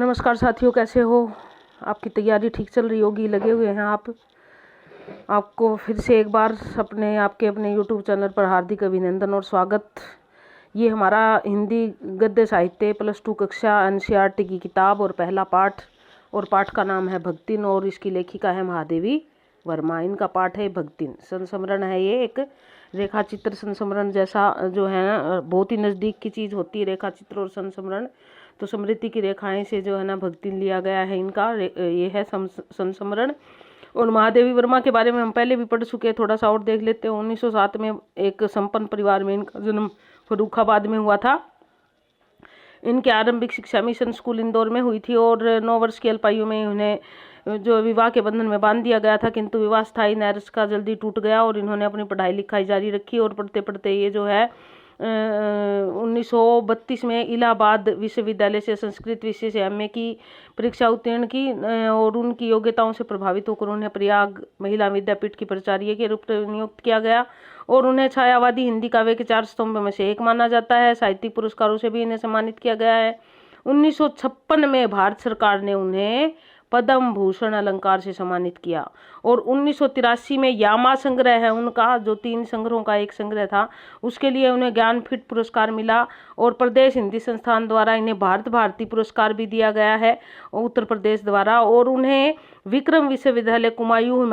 नमस्कार साथियों, कैसे हो? आपकी तैयारी ठीक चल रही होगी, लगे हुए हैं आप। आपको फिर से एक बार अपने YouTube चैनल पर हार्दिक अभिनंदन और स्वागत। ये हमारा हिंदी गद्य साहित्य +2 कक्षा NCERT की किताब और पहला पाठ, और पाठ का नाम है भक्तिन, और इसकी लेखिका है महादेवी वर्मा। इनका पाठ है भक्तिन। संस्मरण है ये एक रेखा चित्र संस्मरण जैसा जो है ना, बहुत ही नज़दीक की चीज़ होती है रेखा चित्र और संस्मरण। तो स्मृति की रेखाएं से जो है ना भक्तिन लिया गया है इनका। ये है संस्मरण। और महादेवी वर्मा के बारे में हम पहले भी पढ़ चुके हैं, थोड़ा सा और देख लेते हैं। 1907 में एक संपन्न परिवार में इनका जन्म फर्रुखाबाद में हुआ था। इनकी आरंभिक शिक्षा मिशन स्कूल इंदौर में हुई थी, और 9 वर्ष की अल्पायु में उन्हें जो विवाह के बंधन में बांध दिया गया था, किंतु विवाह स्थायी नैरस का जल्दी टूट गया और इन्होंने अपनी पढ़ाई लिखाई जारी रखी। और पढ़ते पढ़ते ये जो है 1932 में इलाहाबाद विश्वविद्यालय से संस्कृत विषय से MA की परीक्षा उत्तीर्ण की, और उनकी योग्यताओं से प्रभावित होकर उन्हें प्रयाग महिला विद्यापीठ की प्राचार्य के रूप में नियुक्त किया गया, और उन्हें छायावादी हिंदी काव्य के 4 स्तंभ में से एक माना जाता है। साहित्यिक पुरस्कारों से भी इन्हें सम्मानित किया गया है। 1956 में भारत सरकार ने उन्हें पद्म भूषण अलंकार से सम्मानित किया, और 1983 में यामा संग्रह है उनका, जो 3 संग्रहों का एक संग्रह था, उसके लिए उन्हें ज्ञानपीठ पुरस्कार मिला। और प्रदेश हिंदी संस्थान द्वारा इन्हें भारत भारती पुरस्कार भी दिया गया है उत्तर प्रदेश द्वारा। और उन्हें विक्रम विश्वविद्यालय, कुमायूं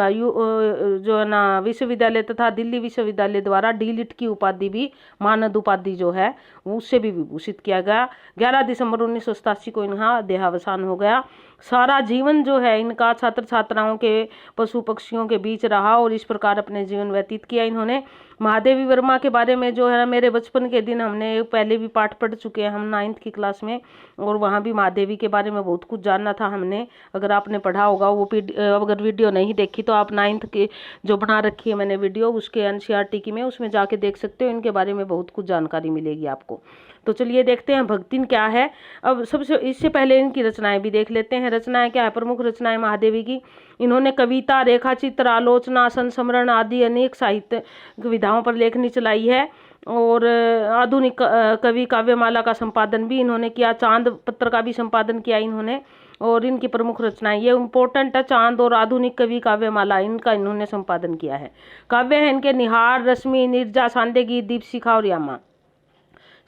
जो है ना विश्वविद्यालय तथा दिल्ली विश्वविद्यालय द्वारा D.Litt की उपाधि भी, मानद उपाधि जो है, उससे भी विभूषित किया गया। 11 दिसंबर 1987 को इनका देहावसान हो गया। सारा जीवन जो है इनका छात्र छात्राओं के, पशु पक्षियों के बीच रहा, और इस प्रकार अपने जीवन व्यतीत किया इन्होंने। महादेवी वर्मा के बारे में जो है ना, मेरे बचपन के दिन हमने पहले भी पाठ पढ़ चुके हैं, हम 9th की क्लास में, और वहाँ भी महादेवी के बारे में बहुत कुछ जानना था हमने। अगर आपने पढ़ा होगा वो अगर वीडियो नहीं देखी तो आप 9th के जो बना रखी है मैंने वीडियो, उसके NCERT की में, उसमें जाके देख सकते हो। इनके बारे में बहुत कुछ जानकारी मिलेगी आपको। तो चलिए देखते हैं भक्तिन क्या है। अब इससे पहले इनकी रचनाएं भी देख लेते हैं। रचनाएं क्या है? प्रमुख रचनाएं महादेवी की, इन्होंने कविता, रेखाचित्र, आलोचना, संस्मरण आदि अनेक साहित्य विधाओं पर लेखनी चलाई है। और आधुनिक कवि काव्यमाला का संपादन भी इन्होंने किया। चांद पत्र का भी संपादन किया इन्होंने। और इनकी प्रमुख रचनाएं ये इम्पोर्टेंट है, चांद और आधुनिक कवि काव्यमाला, इनका इन्होंने संपादन किया है। काव्य है इनके निहार, रश्मि, निर्जा, सांदेगी, दीपशिखा और यामा।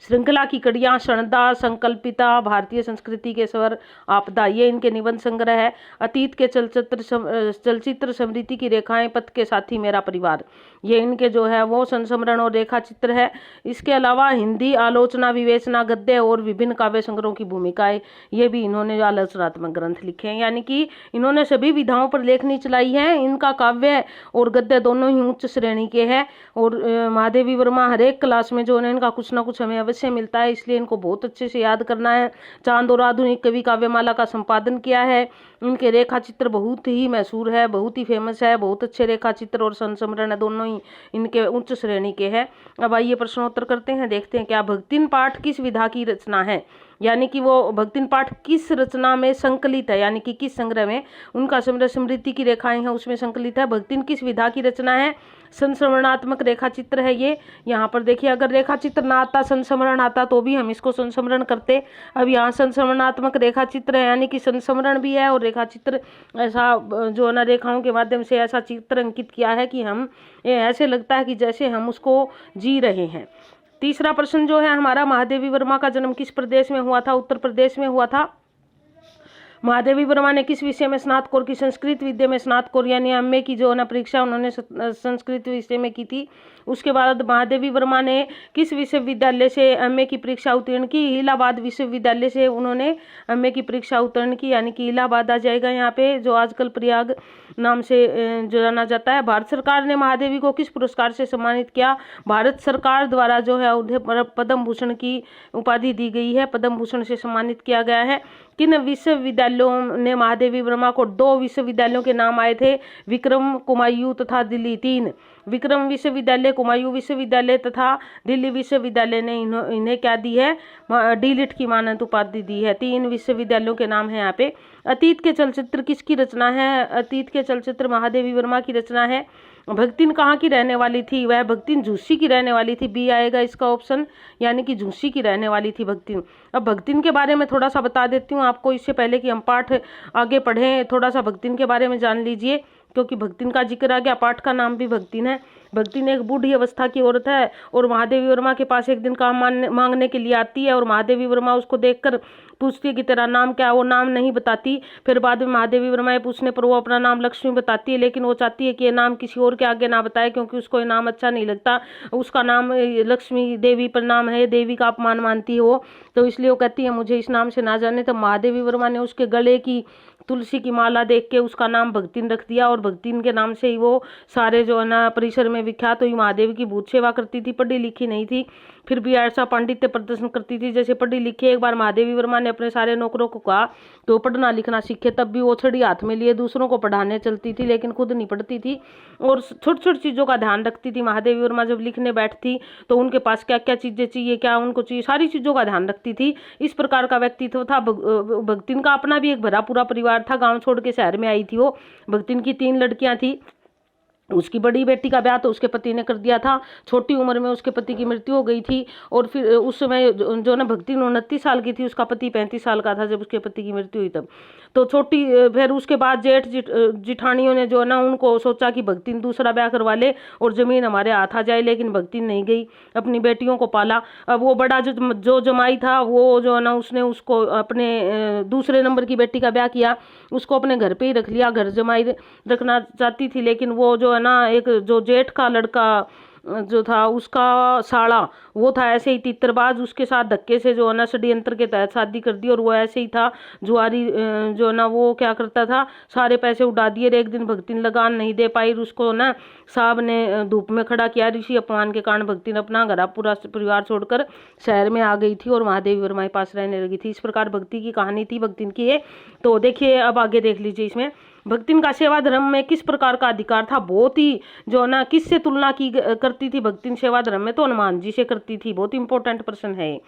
श्रृंखला की कड़ियाँ, क्षणदा, संकल्पिता, भारतीय संस्कृति के स्वर, आपदा, ये इनके निबंध संग्रह है। अतीत के चलचित्र, स्मृति की रेखाएं, पथ के साथी, मेरा परिवार, ये इनके जो है वो संस्मरण और रेखा चित्र है। इसके अलावा हिंदी, आलोचना, विवेचना, गद्य और विभिन्न काव्य संग्रहों की भूमिकाएं, ये भी इन्होंने आलोचनात्मक ग्रंथ लिखे हैं। यानी कि इन्होंने सभी विधाओं पर लेखनी चलाई है। इनका काव्य और गद्य दोनों ही उच्च श्रेणी के हैं। और महादेवी वर्मा हर एक क्लास में जो है इनका कुछ ना कुछ हमें अवश्य मिलता है, इसलिए इनको बहुत अच्छे से याद करना है। चांद और आधुनिक कवि काव्यमाला का संपादन किया है। इनके रेखा चित्र बहुत ही मशहूर है, बहुत ही फेमस है। बहुत अच्छे रेखा चित्र और संस्मरण दोनों ही इनके उच्च श्रेणी के हैं। अब आइए प्रश्नोत्तर करते हैं, देखते हैं क्या भक्तिन पाठ किस विधा की रचना है, यानी कि वो भक्तिन पाठ किस रचना में संकलित है, यानी कि किस संग्रह में। उनका संग्रह स्मृति की रेखाएं हैं, उसमें संकलित है। भक्तिन किस विधा की रचना है? संस्मरणात्मक रेखा चित्र है ये। यहाँ पर देखिए, अगर रेखा चित्र ना आता, संस्मरण आता, तो भी हम इसको संस्मरण करते। अब यहाँ संस्मरणात्मक रेखा चित्र है, यानी कि संस्मरण भी है और रेखा चित्र, ऐसा जो है ना रेखाओं के माध्यम से ऐसा चित्र अंकित किया है कि हम ऐसे लगता है कि जैसे हम उसको जी रहे हैं। तीसरा प्रश्न जो है हमारा, महादेवी वर्मा का जन्म किस प्रदेश में हुआ था? उत्तर प्रदेश में हुआ था। महादेवी वर्मा ने किस विषय में स्नातकोर की? संस्कृत विद्या में स्नातकोर, यानी MA की जो है ना परीक्षा उन्होंने संस्कृत विषय में की थी। उसके बाद महादेवी वर्मा ने किस विश्वविद्यालय से MA की परीक्षा उत्तीर्ण की? इलाहाबाद विश्वविद्यालय से उन्होंने MA की परीक्षा उत्तीर्ण की, यानी कि इलाहाबाद आ जाएगा यहाँ पे, जो आजकल प्रयाग नाम से जो जाना जाता है। भारत सरकार ने महादेवी को किस पुरस्कार से सम्मानित किया? भारत सरकार द्वारा जो है उन्हें पद्म भूषण की उपाधि दी गई है, पद्म भूषण से सम्मानित किया गया है। किन विश्वविद्यालयों ने महादेवी वर्मा को? 2 विश्वविद्यालयों के नाम आए थे, विक्रम, कुमायूं तथा दिल्ली। 3 विक्रम विश्वविद्यालय, कुमायूं विश्वविद्यालय तथा दिल्ली विश्वविद्यालय ने इन्हें क्या दी है? D.Litt की मानद उपाधि दी है। 3 विश्वविद्यालयों के नाम है यहाँ पे। अतीत के चलचित्र किसकी रचना है? अतीत के चलचित्र महादेवी वर्मा की रचना है। भक्तिन कहाँ की रहने वाली थी? वह भक्तिन झूसी की रहने वाली थी। बी आएगा इसका ऑप्शन, यानी कि झूसी की रहने वाली थी भक्तिन। अब भक्तिन के बारे में थोड़ा सा बता देती हूँ आपको, इससे पहले कि हम पाठ आगे पढ़ें, थोड़ा सा भक्तिन के बारे में जान लीजिए, क्योंकि भक्तिन का जिक्र आ गया। पाठ का नाम भी भक्तिन है। भक्तिन एक बूढ़ी अवस्था की औरत है और महादेवी वर्मा के पास एक दिन काम मांगने के लिए आती है, और महादेवी वर्मा उसको देखकर पूछती है कि तेरा नाम क्या है। वो नाम नहीं बताती। फिर बाद में महादेवी वर्मा पूछने पर वो अपना नाम लक्ष्मी बताती है, लेकिन वो चाहती है कि ये नाम किसी और के आगे ना बताए, क्योंकि उसको ये नाम अच्छा नहीं लगता। उसका नाम लक्ष्मी देवी पर नाम है, देवी का अपमान मानती है वो, तो इसलिए वो कहती है मुझे इस नाम से ना जाने। तो महादेवी वर्मा ने उसके गले की तुलसी की माला देख के उसका नाम भक्तिन रख दिया, और भक्तिन के नाम से ही वो सारे जो है ना परिसर में विख्यात हुई। महादेव की भूत सेवा करती थी, पढ़ी लिखी नहीं थी, फिर भी ऐसा पांडित्य प्रदर्शन करती थी जैसे पढ़ी लिखी। एक बार महादेवी वर्मा ने अपने सारे नौकरों को कहा तो पढ़ना लिखना सीखे, तब भी वो छड़ी हाथ में लिए दूसरों को पढ़ाने चलती थी, लेकिन खुद नहीं पढ़ती थी और छोटी छोटी चीज़ों का ध्यान रखती थी। महादेवी वर्मा जब लिखने बैठती तो उनके पास क्या क्या चीज़ें चाहिए, क्या उनको चाहिए, सारी चीज़ों का ध्यान रखती थी। इस प्रकार का व्यक्तित्व था। भक्तिन का अपना भी एक भरा पूरा परिवार था। गाँव छोड़ के शहर में आई थी वो। भक्तिन की 3 लड़कियां थी। उसकी बड़ी बेटी का ब्याह तो उसके पति ने कर दिया था। छोटी उम्र में उसके पति की मृत्यु हो गई थी, और फिर उस समय जो ना भक्तिन 29 साल की थी, उसका पति 35 साल का था जब उसके पति की मृत्यु हुई तब। तो छोटी फिर उसके बाद जेठ जिठानियों ने जो है ना उनको सोचा कि भक्तिन दूसरा ब्याह करवा ले और जमीन हमारे हाथ आ जाए, लेकिन भक्तिन नहीं गई, अपनी बेटियों को पाला। अब वो बड़ा जो जमाई था वो जो है ना उसने उसको अपने दूसरे नंबर की बेटी का ब्याह किया, उसको अपने घर पे ही रख लिया। घर जमाई रखना चाहती थी, लेकिन वो जो है ना एक जो जेठ का लड़का जो था उसका साड़ा वो था ऐसे ही तितरबाज, उसके साथ धक्के से जो है ना षड्यंत्र के तहत शादी कर दी। और वो ऐसे ही था जुआरी जो है ना वो क्या करता था, सारे पैसे उड़ा दिए। एक दिन भक्तिन लगान नहीं दे पाई, उसको ना साहब ने धूप में खड़ा किया। ऋषि अपमान के कारण भक्तिन अपना घर पूरा परिवार छोड़कर शहर में आ गई थी और महादेवी वर्मा के पास रहने लगी थी। इस प्रकार भक्ति की कहानी थी भक्तिन की ये। तो देखिए अब आगे देख लीजिए इसमें भक्तिन का सेवा धर्म में किस प्रकार का अधिकार था। बहुत ही जो ना किससे तुलना की करती थी भक्तिन सेवा धर्म में, तो हनुमान जी से करती थी। बहुत इंपॉर्टेंट प्रश्न है।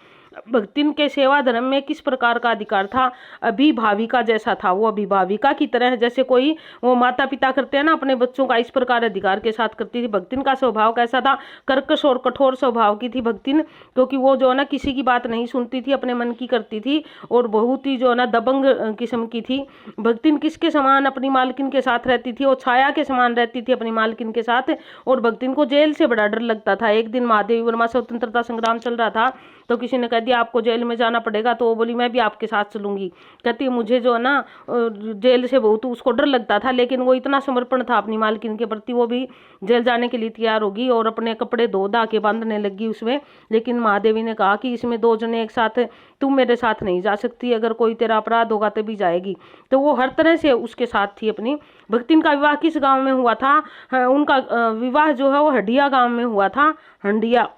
भक्तिन के सेवा धर्म में किस प्रकार का अधिकार था? अभिभाविका जैसा था। वो अभिभाविका की तरह, जैसे कोई वो माता पिता करते हैं ना अपने बच्चों का, इस प्रकार अधिकार के साथ करती थी। भक्तिन का स्वभाव कैसा था? कर्कश और कठोर स्वभाव की थी भक्तिन, क्योंकि वो जो है ना किसी की बात नहीं सुनती थी, अपने मन की करती थी, और बहुत ही जो है ना दबंग किस्म की थी। भक्तिन किसके समान अपनी मालकिन के साथ रहती थी? वो छाया के समान रहती थी अपनी मालकिन के साथ, और भक्तिन को जेल से बड़ा डर लगता था। एक दिन महादेवी वर्मा स्वतंत्रता संग्राम चल रहा था, तो किसी ने कह दिया आपको जेल में जाना पड़ेगा, तो वो बोली मैं भी आपके साथ चलूंगी। कहती मुझे जो है ना जेल से बहुत उसको डर लगता था, लेकिन वो इतना समर्पण था अपनी मालकिन के प्रति, वो भी जेल जाने के लिए तैयार होगी और अपने कपड़े धो धा के बांधने लगी उसमें। लेकिन महादेवी ने कहा कि इसमें 2 जने एक साथ, तुम मेरे साथ नहीं जा सकती, अगर कोई तेरा अपराध होगा तभी जाएगी। तो वो हर तरह से उसके साथ थी अपनी। भक्तिन का विवाह किस गांव में हुआ था? उनका विवाह जो है वो हंडिया गांव में हुआ था। हंडिया।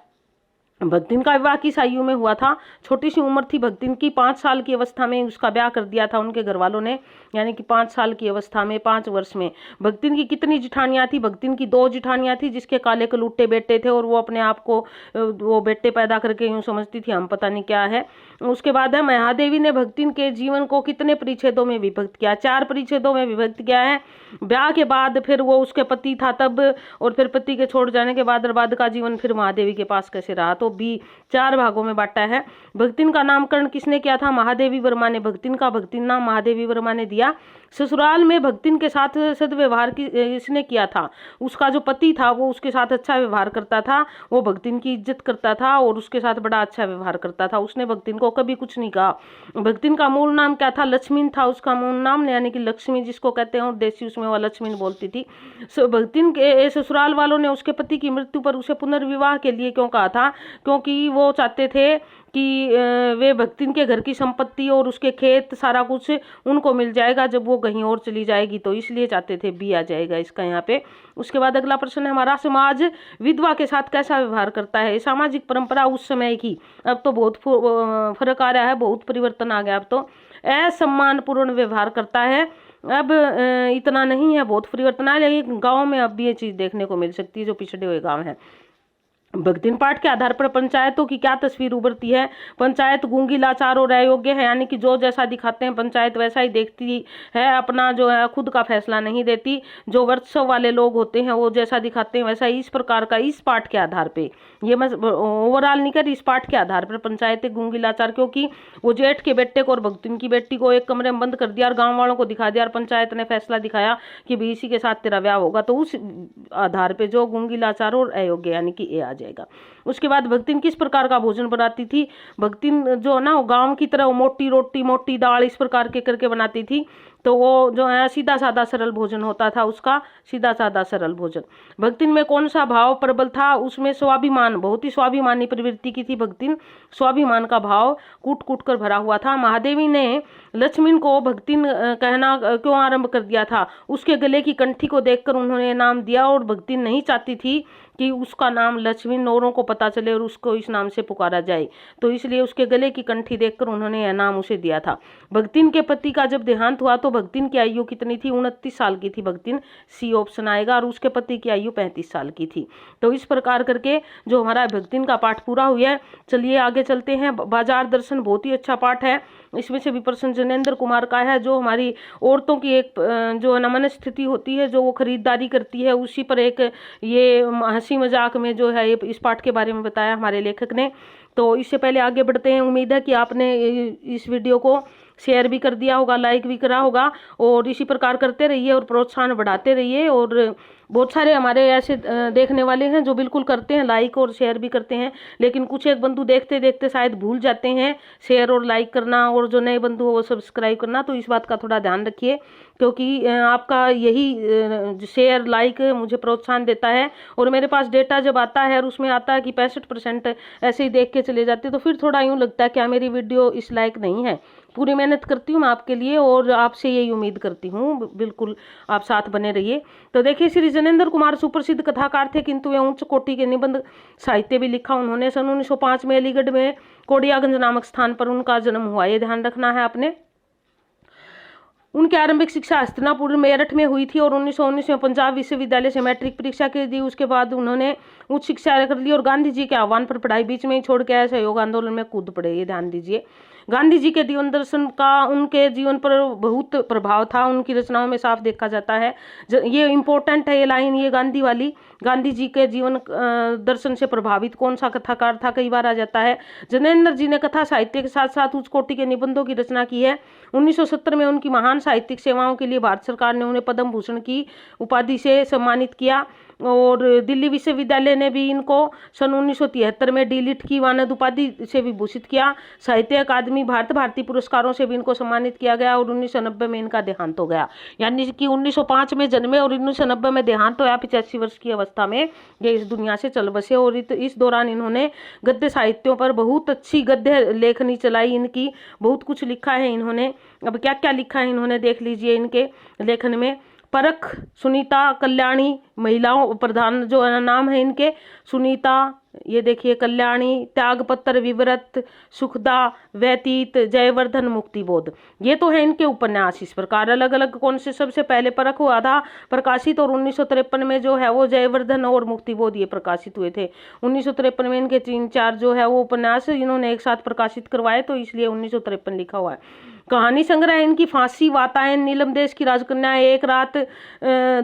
भक्तिन का विवाह किस आयु में हुआ था? छोटी सी उम्र थी भक्तिन की। 5 साल की अवस्था में उसका ब्याह कर दिया था उनके घर वालों ने, यानी कि 5 साल की अवस्था में, 5 वर्ष में। भक्तिन की कितनी जिठानियां थी? भक्तिन की 2 जिठानियां थी, जिसके काले कलूटे बेटे थे, और वो अपने आप को वो बेटे पैदा करके यूं समझती थी हम पता नहीं क्या है। उसके बाद है महादेवी ने भक्तिन के जीवन को कितने परिच्छेदों में विभक्त किया? 4 परिच्छेदों में विभक्त किया है। ब्याह के बाद फिर वो उसके पति था तब, और फिर पति के छोड़ जाने के बाद का जीवन फिर महादेवी के पास कैसे रहा, तो भी 4 भागों में बांटा है। भक्तिन का नामकरण किसने किया था? महादेवी वर्मा ने। भक्तिन का भक्तिन नाम महादेवी वर्मा ने दिया। ससुराल में भक्तिन के साथ सद्व्यवहार इसने किया था। उसका जो पति था वो उसके साथ अच्छा व्यवहार करता था, वो भक्तिन की इज्जत करता था और उसके साथ बड़ा अच्छा व्यवहार करता था। उसने भक्तिन को कभी कुछ नहीं कहा। भक्तिन का मूल नाम क्या था? लक्ष्मीन था उसका मूल नाम, यानी कि लक्ष्मी जिसको कहते हैं, और देसी उसमें वो लक्ष्मीन बोलती थी। भक्तिन के ससुराल वालों ने उसके पति की मृत्यु पर उसे पुनर्विवाह के लिए क्यों कहा था? क्योंकि वो चाहते थे कि वे भक्तिन के घर की संपत्ति और उसके खेत सारा कुछ उनको मिल जाएगा जब वो कहीं और चली जाएगी, तो इसलिए चाहते थे। बी आ जाएगा इसका यहाँ पे। उसके बाद अगला प्रश्न है हमारा, समाज विधवा के साथ कैसा व्यवहार करता है? सामाजिक परंपरा उस समय की, अब तो बहुत फर्क आ रहा है, बहुत परिवर्तन आ गया। अब तो असम्मानपूर्ण व्यवहार करता है। अब इतना नहीं है, बहुत परिवर्तन आया, लेकिन गाँव में अब भी ये चीज़ देखने को मिल सकती है जो पिछड़े हुए गाँव हैं। भक्तिन पाठ के आधार पर पंचायतों की क्या तस्वीर उभरती है। पंचायत गूंगी, लाचार और अयोग्य है, यानी कि जो जैसा दिखाते हैं पंचायत वैसा ही देखती है, अपना जो है खुद का फैसला नहीं देती। जो वर्चस्व वाले लोग होते हैं वो जैसा दिखाते हैं वैसा ही। इस प्रकार का इस पाठ के आधार पे, ये मैं ओवरऑल नहीं कर, इस पाठ के आधार पर पंचायतें गूंगी लाचार, क्योंकि वो जेठ के बेटे को और भक्तिन की बेटी को एक कमरे में बंद कर दिया और गाँव वालों को दिखा दिया और पंचायत ने फैसला दिखाया कि भी इसी के साथ तेरा ब्याह होगा, तो उस आधार पे जो गूंगी लाचार और अयोग्य यानी कि ए आ जाएगा। उसके बाद भक्तिन किस प्रकार का भोजन बनाती थी। भक्तिन जो ना गांव की तरह मोटी रोटी, मोटी दाल इस प्रकार के करके बनाती थी। तो वो जो है सीधा साधा सरल भोजन होता था उसका, सीधा साधा सरल भोजन। भक्तिन में कौन सा भाव प्रबल था, उसमें स्वाभिमान, बहुत ही स्वाभिमानी प्रवृत्ति की थी भक्तिन। स्वाभिमान का भाव कूट कूट कर भरा हुआ था। महादेवी ने लक्ष्मण को भक्तिन कहना क्यों आरंभ कर दिया था, उसके गले की कंठी को देखकर उन्होंने नाम दिया, और भक्तिन नहीं चाहती थी कि उसका नाम लक्ष्मण औरों को पता चले और उसको इस नाम से पुकारा जाए, तो इसलिए उसके गले की कंठी देखकर उन्होंने यह नाम उसे दिया था। भक्तिन के पति का जब देहांत हुआ तो भक्तिन की आयु कितनी थी, 29 साल की थी भक्तिन, सी ऑप्शन आएगा, और उसके पति की आयु 35 साल की थी। तो इस प्रकार करके जो हमारा भक्तिन का पाठ पूरा हुआ है। चलिए आगे चलते हैं। बाजार दर्शन बहुत ही अच्छा पाठ है, इसमें से भी प्रश्न जनेंद्र कुमार का है, जो हमारी औरतों की एक जो नमन स्थिति होती है, जो वो खरीदारी करती है, उसी पर एक ये हंसी मजाक में जो है इस पाठ के बारे में बताया हमारे लेखक ने। तो इससे पहले आगे बढ़ते हैं। उम्मीद है कि आपने इस वीडियो को शेयर भी कर दिया होगा, लाइक भी करा होगा, और इसी प्रकार करते रहिए और प्रोत्साहन बढ़ाते रहिए। और बहुत सारे हमारे ऐसे देखने वाले हैं जो बिल्कुल करते हैं, लाइक और शेयर भी करते हैं, लेकिन कुछ एक बंधु देखते देखते शायद भूल जाते हैं शेयर और लाइक करना, और जो नए बंधु हो वो सब्सक्राइब करना। तो इस बात का थोड़ा ध्यान रखिए, क्योंकि आपका यही शेयर लाइक मुझे प्रोत्साहन देता है। और मेरे पास डेटा जब आता है और उसमें आता है कि 65% ऐसे ही देख के चले जाते, तो फिर थोड़ा यूँ लगता है क्या मेरी वीडियो इस लायक नहीं है। पूरी मेहनत करती हूँ मैं आपके लिए, और आपसे यही उम्मीद करती हूँ, बिल्कुल आप साथ बने रहिए। तो देखिए, श्री जनेंद्र कुमार सुप्रसिद्ध कथाकार थे, किंतु वे उच्च कोटि के निबंध साहित्य भी लिखा उन्होंने। सन 1905 में अलीगढ़ में कोडियागंज नामक स्थान पर उनका जन्म हुआ, ये ध्यान रखना है आपने। उनकी आरंभिक शिक्षा हस्तिनापुर मेरठ में हुई थी, और 1919 में पंजाब विश्वविद्यालय से मैट्रिक परीक्षा के दी। उसके बाद उन्होंने उच्च शिक्षा कर ली और गांधी जी के आह्वान पर पढ़ाई बीच में ही छोड़ के आए, सहयोग आंदोलन में कूद पड़े, ये ध्यान दीजिए। गांधी जी के जीवन दर्शन का उनके जीवन पर बहुत प्रभाव था, उनकी रचनाओं में साफ देखा जाता है। ये इंपॉर्टेंट है ये लाइन, ये गांधी वाली। गांधी जी के जीवन दर्शन से प्रभावित कौन सा कथाकार था, कई बार आ जाता है। जनेंद्र जी ने कथा साहित्य के साथ साथ उच्च कोटि के निबंधों की रचना की है। 1970 में उनकी महान साहित्यिक सेवाओं के लिए भारत सरकार ने उन्हें पद्म भूषण की उपाधि से सम्मानित किया, और दिल्ली विश्वविद्यालय ने भी इनको सन 1973 में डी.लिट की वानद उपाधि से विभूषित किया। साहित्य अकादमी भारत भारती पुरस्कारों से भी इनको सम्मानित किया गया, और 1990 में इनका देहांत हो गया। यानी कि 1905 में जन्मे और 1990 में देहांत होया, 85 वर्ष की अवस्था में ये इस दुनिया से चल बसे। और इस दौरान इन्होंने गद्य साहित्यों पर बहुत अच्छी गद्य लेखनी चलाई, इनकी बहुत कुछ लिखा है इन्होंने। अब क्या क्या लिखा है इन्होंने देख लीजिए इनके लेखन में। परख, सुनीता, कल्याणी, महिलाओं प्रधान जो नाम है इनके, सुनीता, ये देखिए कल्याणी, त्यागपत्र, विव्रत, सुखदा, व्यतीत, जयवर्धन, मुक्तिबोध, ये तो है इनके उपन्यास। इस प्रकार अलग अलग कौन से सबसे पहले परख हुआ था प्रकाशित, और 1953 में जो है वो जयवर्धन और मुक्तिबोध ये प्रकाशित हुए थे। 1953 में इनके 3-4 जो है वो उपन्यास इन्होंने एक साथ प्रकाशित करवाए, तो इसलिए 1953 लिखा हुआ है। कहानी संग्रह इनकी फांसी, वातायन, नीलम देश की राजकन्या, एक रात,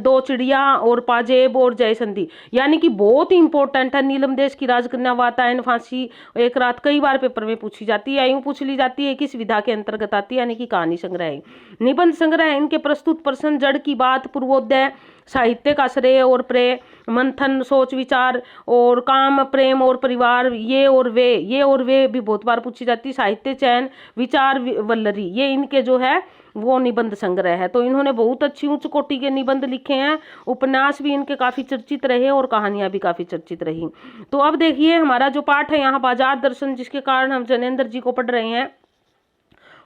दो चिड़िया और पाजेब और जयसंधी, यानी कि बहुत ही इंपॉर्टेंट है। नीलम देश की राजकन्या, वातायन, फांसी, एक रात कई बार पेपर में पूछी जाती है, यूं पूछ ली जाती है किस विधा के अंतर्गत आती है, यानी कि कहानी संग्रह है। निबंध संग्रह इनके प्रस्तुत प्रश्न, जड़ की बात, पूर्वोदय, साहित्य का श्रेय और प्रेय, मंथन, सोच विचार, और काम, प्रेम और परिवार, ये और वे भी बहुत बार पूछी जाती। साहित्य चयन, विचार वल्लरी, ये इनके जो है वो निबंध संग्रह है। तो इन्होंने बहुत अच्छी उच्च कोटि के निबंध लिखे हैं। उपन्यास भी इनके काफी चर्चित रहे और कहानियां भी काफी चर्चित रही। तो अब देखिए हमारा जो पाठ है यहाँ बाजार दर्शन, जिसके कारण हम जनेंद्र जी को पढ़ रहे हैं,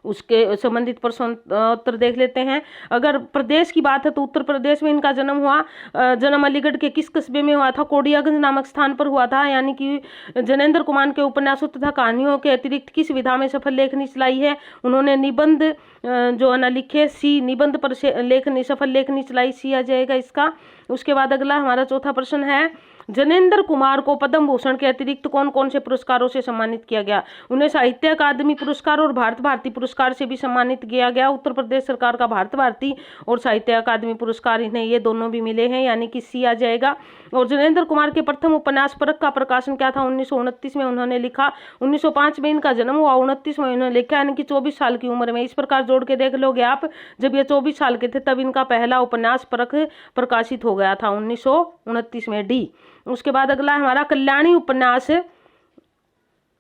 उसके संबंधित प्रश्न उत्तर देख लेते हैं। अगर प्रदेश की बात है तो उत्तर प्रदेश में इनका जन्म हुआ। जन्म अलीगढ़ के किस कस्बे में हुआ था, कोडियागंज नामक स्थान पर हुआ था। यानी कि जनेंद्र कुमार के उपन्यासों तथा कहानियों के अतिरिक्त किस विधा में सफल लेखनी चलाई है, उन्होंने निबंध जो है ना लिखे, सी, निबंध पर लेखनी, सफल लेखनी चलाई, सी आ जाएगा इसका। उसके बाद अगला हमारा चौथा प्रश्न है, जनेंद्र कुमार को पद्म भूषण के अतिरिक्त कौन कौन से पुरस्कारों से सम्मानित किया गया? उन्हें साहित्य अकादमी पुरस्कार और भारत भारती पुरस्कार से भी सम्मानित किया गया। उत्तर प्रदेश सरकार का भारत भारती और साहित्य अकादमी पुरस्कार इन्हें ये दोनों भी मिले हैं, यानी कि सी आ जाएगा। और जनेंद्र कुमार के प्रथम उपन्यास परख का प्रकाशन क्या था? 1929 में उन्होंने लिखा। 1905 में इनका जन्म हुआ, 29 में उन्होंने लिखा, यानी कि 24 साल की उम्र में। इस प्रकार जोड़ के देख लोगे आप, जब ये 24 साल के थे तब इनका पहला उपन्यास परख प्रकाशित हो गया था 1929 में, डी। उसके बाद अगला हमारा कल्याणी उपन्यास।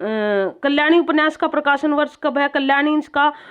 कल्याणी उपन्यास का प्रकाशन वर्ष कब है? कल्याणी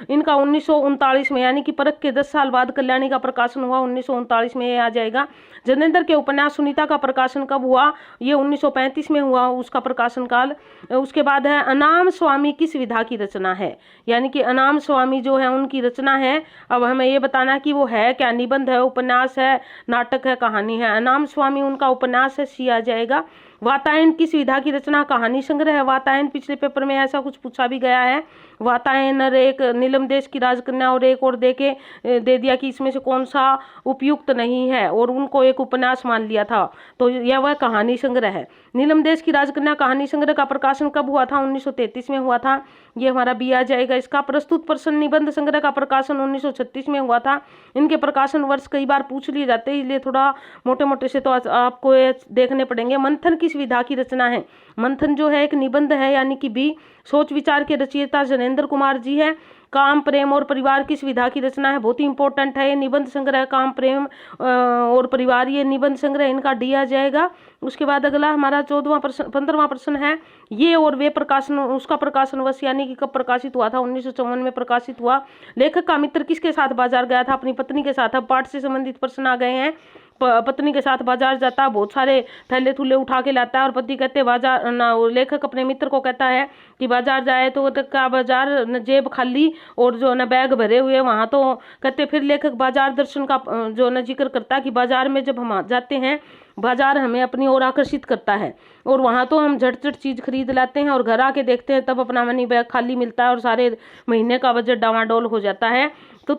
इनका 1939 में, यानी कि परख के 10 साल बाद कल्याणी का प्रकाशन हुआ, 1939 में ये आ जाएगा। जनेंद्र के उपन्यास सुनीता का प्रकाशन कब हुआ? ये 1935 में हुआ उसका प्रकाशन काल। उसके बाद है अनाम स्वामी किस विधा की रचना है? यानी कि अनाम स्वामी जो है उनकी रचना है। अब हमें ये बताना कि वो है क्या, निबंध है, उपन्यास है, नाटक है, कहानी है। अनाम स्वामी उनका उपन्यास है, सी आ जाएगा। वातायन किस विधा की रचना? कहानी संग्रह है वातायन। पिछले पेपर में ऐसा कुछ पूछा भी गया है। वातायन और एक नीलम देश की राजकन्या और एक और दे दिया कि इसमें से कौन सा उपयुक्त नहीं है, और उनको एक उपन्यास मान लिया था, तो यह वह कहानी संग्रह है। नीलम देश की राजकन्या कहानी संग्रह का प्रकाशन कब हुआ था? 1933 में हुआ था, ये हमारा बी आ जाएगा इसका। प्रस्तुत प्रश्न निबंध संग्रह का प्रकाशन 1936 में हुआ था। इनके प्रकाशन वर्ष कई बार पूछ लिए जाते हैं, इसलिए थोड़ा मोटे मोटे से तो आपको ये देखने पड़ेंगे। मंथन किस विधा की रचना है? मंथन जो है एक निबंध है, यानी कि बी। सोच विचार के रचयिता जनेंद्र कुमार जी है। काम प्रेम और परिवार किस विधा की रचना है? बहुत ही इंपॉर्टेंट है ये निबंध संग्रह, काम प्रेम और परिवार, ये निबंध संग्रह, इनका डी आ जाएगा। उसके बाद अगला हमारा 15वां प्रश्न है, ये और वे प्रकाशन, उसका प्रकाशन वर्ष यानी कि कब प्रकाशित हुआ था? 1954 में प्रकाशित हुआ। लेखक का मित्र किसके साथ बाजार गया था? अपनी पत्नी के साथ। अब पाठ से संबंधित प्रश्न आ गए हैं। पत्नी के साथ बाजार जाता, बहुत सारे थैले थुले उठा के लाता है, और पति कहते बाजार ना, लेखक अपने मित्र को कहता है कि बाजार जाए, तो का बाजार जेब खाली और जो न बैग भरे हुए वहां, तो कहते फिर लेखक बाजार दर्शन का जो न जिक्र करता है कि बाजार में जब हम जाते हैं, बाजार हमें अपनी ओर आकर्षित करता है, और वहां तो हम झट झट चीज खरीद लाते हैं, और घर आके देखते हैं तब अपना मनी बैग खाली मिलता है और सारे महीने का बजट डावाडोल हो जाता है। तो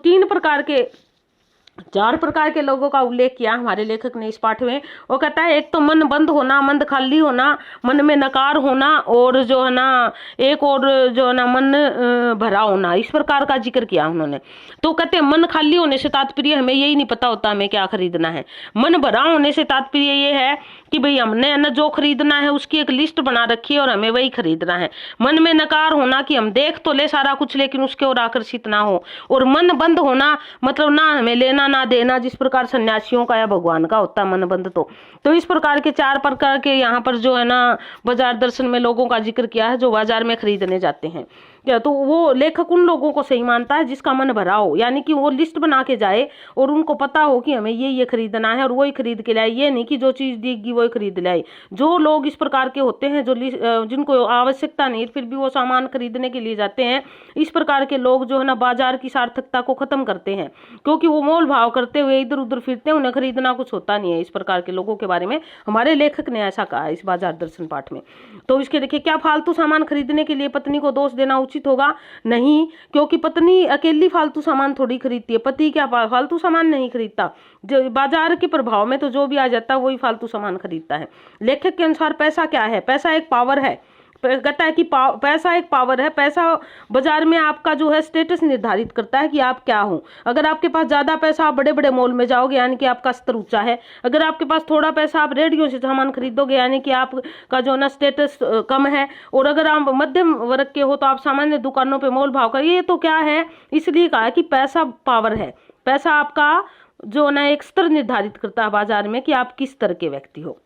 4 प्रकार के लोगों का उल्लेख किया हमारे लेखक ने इस पाठ में। वो कहता है एक तो मन बंद होना, मन खाली होना, मन में नकार होना, और जो है ना एक और जो है ना मन भरा होना, इस प्रकार का जिक्र किया उन्होंने। तो कहते हैं मन खाली होने से तात्पर्य हमें यही नहीं पता होता हमें क्या खरीदना है। मन भरा होने से तात्पर्य ये है कि भाई हमने न जो खरीदना है उसकी एक लिस्ट बना रखी है और हमें वही खरीदना है। मन में नकार होना कि हम देख तो ले सारा कुछ लेकिन उसके ओर आकर्षित ना हो। और मन बंद होना मतलब ना हमें लेना ना देना, जिस प्रकार सन्यासियों का या भगवान का होता है मन बंद। तो इस प्रकार के 4 प्रकार के यहाँ पर जो है ना बाजार दर्शन में लोगों का जिक्र किया है जो बाजार में खरीदने जाते हैं। तो वो लेखक उन लोगों को सही मानता है जिसका मन भरा हो, यानी कि वो लिस्ट बना के जाए और उनको पता हो कि हमें ये खरीदना है और वही खरीद के लाए, ये नहीं कि जो चीज दिखेगी वही खरीद लाए। जो लोग इस प्रकार के होते हैं जो जिनको आवश्यकता नहीं फिर भी वो सामान खरीदने के लिए जाते हैं, इस प्रकार के लोग जो है ना बाजार की सार्थकता को खत्म करते हैं, क्योंकि वो मोल भाव करते हुए इधर उधर फिरते हैं, उन्हें खरीदना कुछ होता नहीं है। इस प्रकार के लोगों के बारे में हमारे लेखक ने ऐसा कहा इस बाजार दर्शन पाठ में। तो इसके देखिए, क्या फालतू सामान खरीदने के लिए पत्नी को दोष देना उचित होगा? नहीं, क्योंकि पत्नी अकेली फालतू सामान थोड़ी खरीदती है। पति क्या फालतू सामान नहीं खरीदता, जो बाजार के प्रभाव में तो जो भी आ जाता है वही फालतू सामान खरीदता है। लेखक के अनुसार पैसा क्या है? पैसा एक पावर है। कहता है कि पैसा एक पावर है। पैसा बाजार में आपका जो है स्टेटस निर्धारित करता है कि आप क्या हो। अगर आपके पास ज्यादा पैसा आप बड़े बड़े मॉल में जाओगे यानी कि आपका स्तर ऊंचा है। अगर आपके पास थोड़ा पैसा आप रेडियो से सामान खरीदोगे यानी कि आपका जो ना स्टेटस कम है। और अगर आप मध्यम वर्ग के हो तो आप सामान्य दुकानों पे मोल भाव करिए। तो क्या है, इसलिए कहा कि पैसा पावर है। पैसा आपका जो ना एक स्तर निर्धारित करता है बाजार में कि आप किस स्तर के व्यक्ति हो।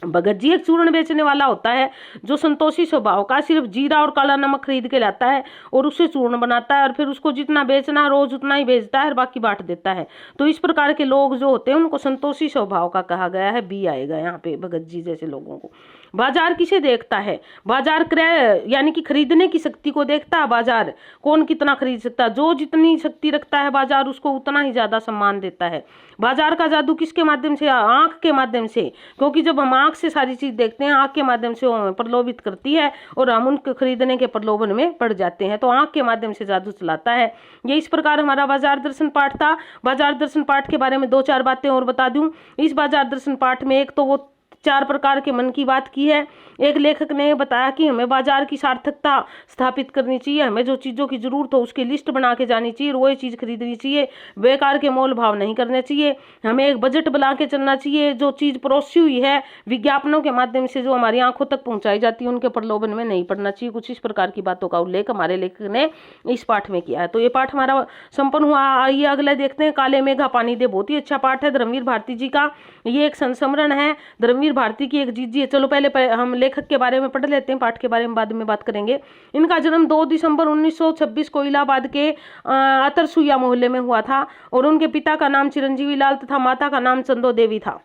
भगत जी एक चूर्ण बेचने वाला होता है जो संतोषी स्वभाव का, सिर्फ जीरा और काला नमक खरीद के लाता है और उससे चूर्ण बनाता है और फिर उसको जितना बेचना रोज उतना ही बेचता है और बाकी बांट देता है। तो इस प्रकार के लोग जो होते हैं उनको संतोषी स्वभाव का कहा गया है। बी आएगा यहाँ पे भगत जी जैसे लोगों को। बाजार किसे देखता है? बाजार क्रय यानी कि खरीदने की शक्ति को देखता है। बाजार कौन कितना खरीद सकता है, जो जितनी शक्ति रखता है बाजार उसको उतना ही ज्यादा सम्मान देता है। बाजार का जादू किसके माध्यम से? आंख के माध्यम से, क्योंकि जब हम आंख से सारी चीज देखते हैं आंख के माध्यम से वो हमें प्रलोभित करती है और हम उनके खरीदने के प्रलोभन में पड़ जाते हैं। तो आंख के माध्यम से जादू चलाता है। ये इस प्रकार हमारा बाजार दर्शन पाठ था। बाजार दर्शन पाठ के बारे में 2-4 बातें और बता दूं। इस बाजार दर्शन पाठ में एक तो वो 4 प्रकार के मन की बात की है। एक लेखक ने बताया कि हमें बाजार की सार्थकता स्थापित करनी चाहिए, हमें जो चीज़ों की जरूरत हो उसकी लिस्ट बना के जानी चाहिए, वही चीज़ खरीदनी चाहिए, बेकार के मोल भाव नहीं करने चाहिए, हमें एक बजट बना के चलना चाहिए, जो चीज़ परोसी हुई है विज्ञापनों के माध्यम से जो हमारी आंखों तक पहुंचाई जाती है उनके प्रलोभन में नहीं पड़ना चाहिए। कुछ इस प्रकार की बातों का उल्लेख हमारे लेखक ने इस पाठ में किया है। तो ये पाठ हमारा संपन्न हुआ। आइए अगले देखते हैं, काले मेघा पानी दे। बहुत ही अच्छा पाठ है धर्मवीर भारती जी का, ये एक संस्मरण है धर्मवीर भारती की एक जी। चलो पहले हम लेखक के बारे में पढ़ लेते हैं, पाठ के बारे में बाद में बात करेंगे। इनका जन्म 2 दिसंबर 1926 को इलाहाबाद के अतरसुइया मोहल्ले में हुआ था और उनके पिता का नाम चिरंजीवी लाल तथा माता का नाम चंदो देवी था।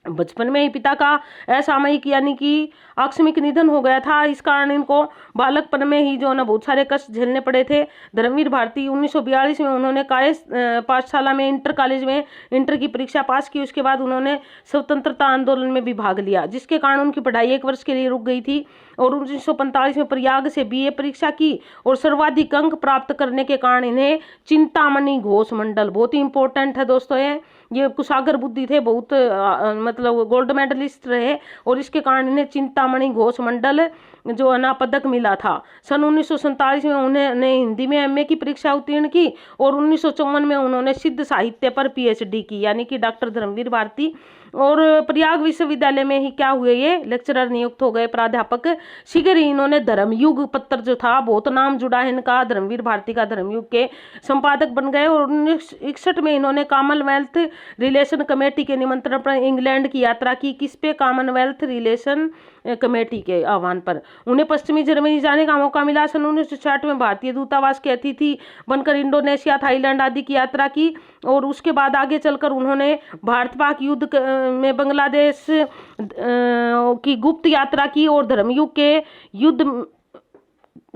बचपन में ही पिता का असामयिक यानी कि आकस्मिक निधन हो गया था। इस कारण इनको बालकपन में ही जो ना बहुत सारे कष्ट झेलने पड़े थे। धर्मवीर भारती 1942 में उन्होंने कायस पाठशाला में इंटर कॉलेज में इंटर की परीक्षा पास की। उसके बाद उन्होंने स्वतंत्रता आंदोलन में भी भाग लिया, जिसके कारण उनकी पढ़ाई 1 वर्ष के लिए रुक गई थी और 1945 में प्रयाग से बीए परीक्षा की और सर्वाधिक अंक प्राप्त करने के कारण इन्हें चिंतामणि घोष मंडल, बहुत ही इंपॉर्टेंट है दोस्तों, ये कुशागर बुद्धि थे, बहुत मतलब गोल्ड मेडलिस्ट रहे और इसके कारण इन्हें चिंतामणि घोष मंडल जो है ना पदक मिला था। सन 1947 में उन्होंने हिंदी में एमए की परीक्षा उत्तीर्ण की और 1954 में उन्होंने सिद्ध साहित्य पर पीएचडी की, यानी कि डॉक्टर धर्मवीर भारती। और प्रयाग विश्वविद्यालय में ही क्या हुए, ये लेक्चरर नियुक्त हो गए, प्राध्यापक। शीघ्र ही इन्होंने धर्मयुग पत्र जो था, बहुत नाम जुड़ा है इनका, धर्मवीर भारती का धर्मयुग के संपादक बन गए और 1961 में इन्होंने कॉमनवेल्थ रिलेशन कमेटी के निमंत्रण पर इंग्लैंड की यात्रा की। किस पे? कॉमनवेल्थ रिलेशन कमेटी के आह्वान पर उन्हें पश्चिमी जर्मनी जाने का मौका मिला। सन 1960 में भारतीय दूतावास के अतिथि बनकर इंडोनेशिया, थाईलैंड आदि की यात्रा की और उसके बाद आगे चलकर उन्होंने भारत पाक युद्ध में बांग्लादेश की गुप्त यात्रा की और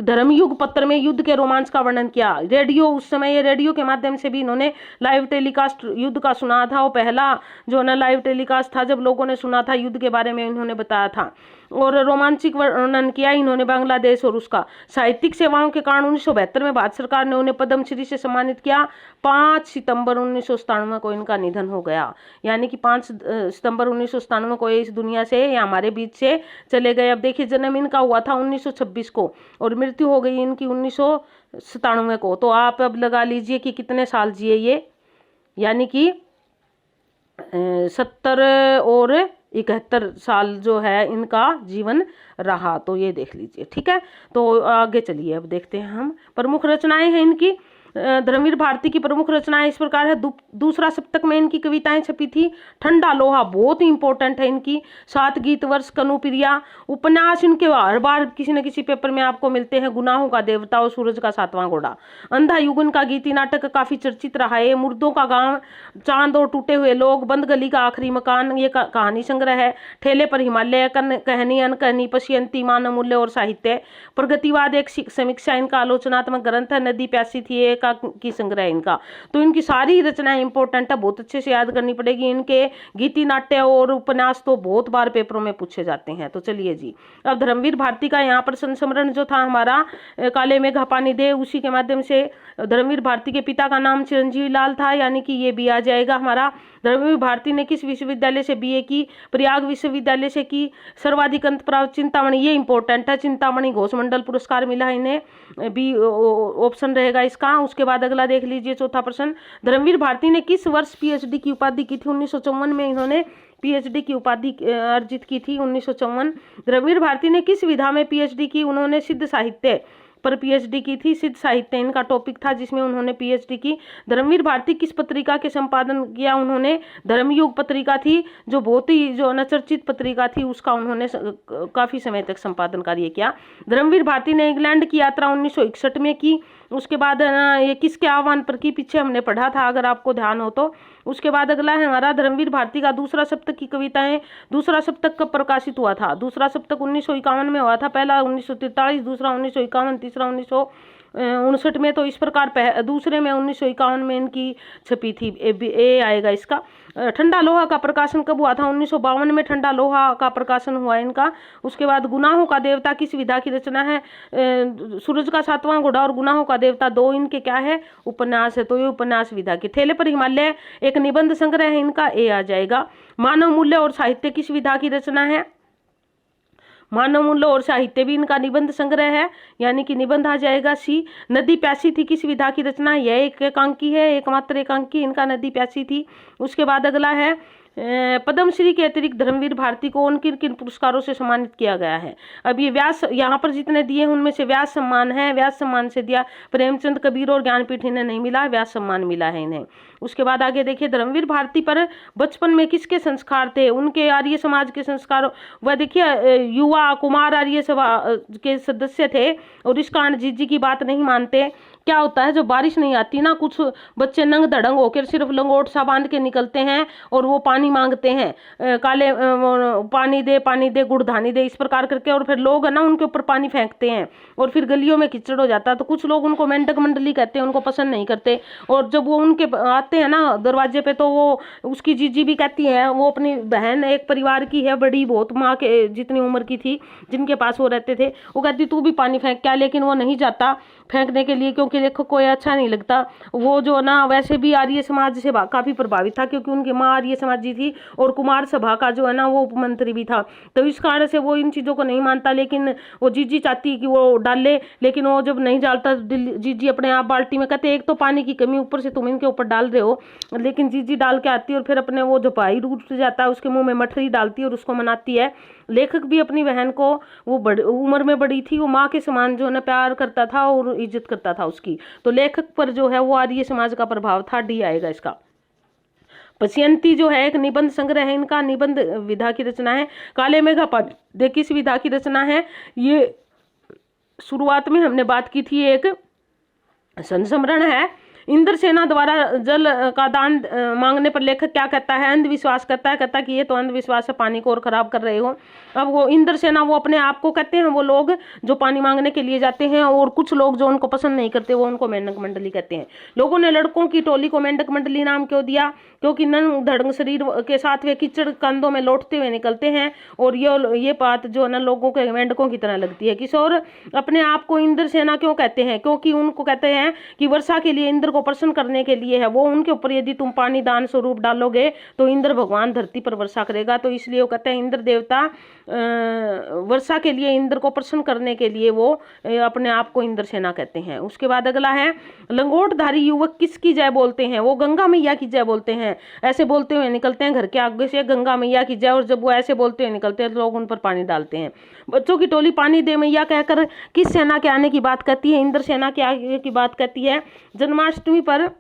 धर्मयुग पत्र में युद्ध के रोमांच का वर्णन किया। रेडियो, उस समय ये रेडियो के माध्यम से भी इन्होंने लाइव टेलीकास्ट युद्ध का सुना था। वो पहला जो ना लाइव टेलीकास्ट था, जब लोगों ने सुना था युद्ध के बारे में इन्होंने बताया था और रोमांचिक वर्णन किया इन्होंने बांग्लादेश और उसका। साहित्यिक सेवाओं के कारण 1972 में भारत सरकार ने उन्हें पद्मश्री से सम्मानित किया। 5 सितंबर 1997 को इनका निधन हो गया, यानी कि 5 सितंबर 1997 को इस दुनिया से या हमारे बीच से चले गए। अब देखिए, जन्म इनका हुआ था 1926 को और मृत्यु हो गई इनकी 1997 को। तो आप अब लगा लीजिए कि कितने साल जिए ये, यानी कि 70 और 71 साल जो है इनका जीवन रहा। तो ये देख लीजिए, ठीक है। तो आगे चलिए, अब देखते हैं हम प्रमुख रचनाएं हैं इनकी। धर्मवीर भारती की प्रमुख रचनाएं इस प्रकार है। दूसरा सप्तक में इनकी कविताएं छपी थी। ठंडा लोहा बहुत ही इंपॉर्टेंट है इनकी। 7 गीत वर्ष, कनुप्रिया। उपन्यास इनके हर बार किसी न किसी पेपर में आपको मिलते हैं। गुनाहों का देवता और सूरज का 7वां घोड़ा। अंधा युग इनका गीति नाटक काफी चर्चित रहा है। मुर्दों का गांव, चांद और टूटे हुए लोग, बंद गली का आखिरी मकान, ये कहानी संग्रह है। ठेले पर हिमालय, कहानी, अनकहानी, पश्यंती, मानव मूल्य और साहित्य। प्रगतिवाद एक समीक्षा इनका आलोचनात्मक ग्रंथ है। नदी प्यासी थी की संग्रह इनका। तो इनकी सारी रचनाएं इंपॉर्टेंट है, बहुत अच्छे से याद करनी पड़ेगी। इनके गीति नाट्य और उपन्यास तो बहुत बार पेपरों में पूछे जाते हैं। तो चलिए जी, अब धर्मवीर भारती का यहाँ पर संस्मरण जो था हमारा, काले मेघा पानी दे, उसी के माध्यम से। धर्मवीर भारती के पिता का नाम चिरंजीवी लाल था, यानी कि ये भी आ जाएगा हमारा। धर्मवीर भारती ने किस विश्वविद्यालय से बीए की? प्रयाग विश्वविद्यालय से की। सर्वाधिक अंक प्राप्त चिंतामणि, ये इंपॉर्टेंट है, चिंतामणि घोष मंडल पुरस्कार मिला इन्हें, बी ऑप्शन रहेगा इसका। उसके बाद अगला देख लीजिए, चौथा प्रश्न। धर्मवीर भारती ने किस वर्ष पीएचडी की उपाधि की थी? 1954 में इन्होंने पीएचडी की उपाधि अर्जित की थी, 1954। धर्मवीर भारती ने किस विधा में पीएचडी की? उन्होंने सिद्ध साहित्य पर पीएचडी की थी। सिद्ध साहित्य इनका टॉपिक था जिसमें उन्होंने पीएचडी की। धर्मवीर भारती किस पत्रिका के संपादन किया? उन्होंने धर्मयुग पत्रिका थी, जो बहुत ही जो अनचर्चित पत्रिका थी, उसका उन्होंने काफी समय तक संपादन कार्य किया। धर्मवीर भारती ने इंग्लैंड की यात्रा 1961 में की। उसके बाद ये किसके आह्वान पर की? पीछे हमने पढ़ा था, अगर आपको ध्यान हो तो। उसके बाद अगला है हमारा धर्मवीर भारती का दूसरा सप्तक की कविताएं। दूसरा सप्तक कब प्रकाशित हुआ था? दूसरा सप्तक 1951 में हुआ था। पहला 1943, दूसरा 1951, तीसरा 1959 में, तो इस प्रकार दूसरे में 1951 में इनकी छपी थी। ए आएगा इसका। ठंडा लोहा का प्रकाशन कब हुआ था? 1952 में ठंडा लोहा का प्रकाशन हुआ इनका। उसके बाद गुनाहों का देवता किस विधा की रचना है? सूरज का सातवां घोड़ा और गुनाहों का देवता, दो इनके क्या है? उपन्यास है। तो ये उपन्यास विधा की। थैले पर हिमालय एक निबंध संग्रह है इनका, ए आ जाएगा। मानव मूल्य और साहित्य किस विधा की रचना है? मानव मूल्य और साहित्य भी इनका निबंध संग्रह है, यानी कि निबंध आ जाएगा, सी। नदी प्यासी थी किस विधा की रचना? यह एक एकांकी है, एकमात्र एकांकी इनका नदी प्यासी थी। उसके बाद अगला है पद्मश्री के अतिरिक्त धर्मवीर भारती को किन किन पुरस्कारों से सम्मानित किया गया है? अब ये व्यास यहाँ पर जितने दिए हैं उनमें से व्यास सम्मान है, व्यास सम्मान से दिया। प्रेमचंद, कबीर और ज्ञानपीठ इन्हें नहीं मिला, व्यास सम्मान मिला है इन्हें। उसके बाद आगे देखिए, धर्मवीर भारती पर बचपन में किसके संस्कार थे? उनके आर्य समाज के संस्कार। वह देखिए युवा कुमार आर्य सभा के सदस्य थे और इस कारण जीजी की बात नहीं मानते। क्या होता है, जब बारिश नहीं आती ना, कुछ बच्चे नंग धड़ंग होकर सिर्फ लंगोट सा बांध के निकलते हैं और वो पानी मांगते हैं, काले पानी दे गुड़ धानी दे, इस प्रकार करके, और फिर लोग है ना उनके ऊपर पानी फेंकते हैं और फिर गलियों में कीचड़ हो जाता है। तो कुछ लोग उनको मेंढक मंडली कहते हैं, उनको पसंद नहीं करते। और जब वो उनके आते हैं ना दरवाजे पे, तो वो उसकी जीजी भी कहती है, वो अपनी बहन एक परिवार की है, बड़ी बहुत, माँ के जितनी उम्र की थी, जिनके पास वो रहते थे, वो कहती तू भी पानी फेंक क्या, लेकिन वो नहीं जाता फेंकने के लिए, क्योंकि लेखक को अच्छा नहीं लगता। वो जो ना वैसे भी आर्य समाज से काफी प्रभावित था, क्योंकि उनकी माँ आर्य समाजी थी और कुमार सभा का जो है ना वो उपमंत्री भी था। तो इस कारण से वो इन चीजों को नहीं मानता, लेकिन वो जीजी चाहती कि वो डाले, लेकिन वो जब नहीं डालता, जीजी अपने आप बाल्टी में, कहते एक तो पानी की कमी, ऊपर से तुम इनके ऊपर डाल रहे हो, लेकिन जीजी डाल के आती है और फिर अपने वो जो भाई रूठ जाता है उसके मुंह में मठरी डालती है और उसको मनाती है। लेखक भी अपनी बहन को, वो उम्र में बड़ी थी, वो माँ के समान जो है ना प्यार करता था और इज्जत करता था उसकी। तो लेखक पर जो है वो आर्य समाज का प्रभाव था, डी आएगा इसका। पश्यंती जो है एक निबंध संग्रह है इनका, निबंध विधा की रचना है। काले मेघा पानी किस विधा की रचना है? ये शुरुआत में हमने बात की थी, एक संस्मरण है। इंद्रसेना द्वारा जल का दान मांगने पर लेखक क्या कहता है? अंधविश्वास कहता है, कहता है कि ये तो अंधविश्वास है, पानी को और खराब कर रहे हो। अब वो इंद्रसेना वो अपने आप को कहते हैं, वो लोग जो पानी मांगने के लिए जाते हैं, और कुछ लोग जो उनको पसंद नहीं करते वो उनको मेंढक मंडली कहते हैं। लोगों ने लड़कों की टोली को मेंढक मंडली नाम क्यों दिया? क्योंकि नंग धड़ंग शरीर के साथ वे कीचड़ कंधों में लौटते हुए निकलते हैं, और ये बात जो है ना लोगों के मेंढकों की तरह लगती है। किशोर अपने आप को इंद्रसेना क्यों कहते हैं? क्योंकि उनको कहते हैं कि वर्षा के लिए इंद्र को प्रसन्न करने के लिए है वो, उनके ऊपर यदि तुम पानी दान स्वरूप डालोगे तो इंद्र भगवान धरती पर वर्षा करेगा। तो इसलिए वो कहते हैं इंद्र देवता वर्षा के लिए, इंद्र को प्रसन्न करने के लिए वो अपने आप को इंद्रसेना कहते हैं। उसके बाद अगला है, लंगोटधारी युवक किसकी जय बोलते हैं? वो गंगा मैया की जय बोलते हैं। ऐसे बोलते हुए निकलते हैं घर के आगे से, गंगा मैया की जय, और जब वो ऐसे बोलते हुए निकलते हैं तो लोग उन पर पानी डालते हैं। बच्चों की टोली पानी दे मैया कहकर किस सेना के आने की बात कहती है? इंद्र सेना के आगे की बात कहती है। जन्माष्टमी पर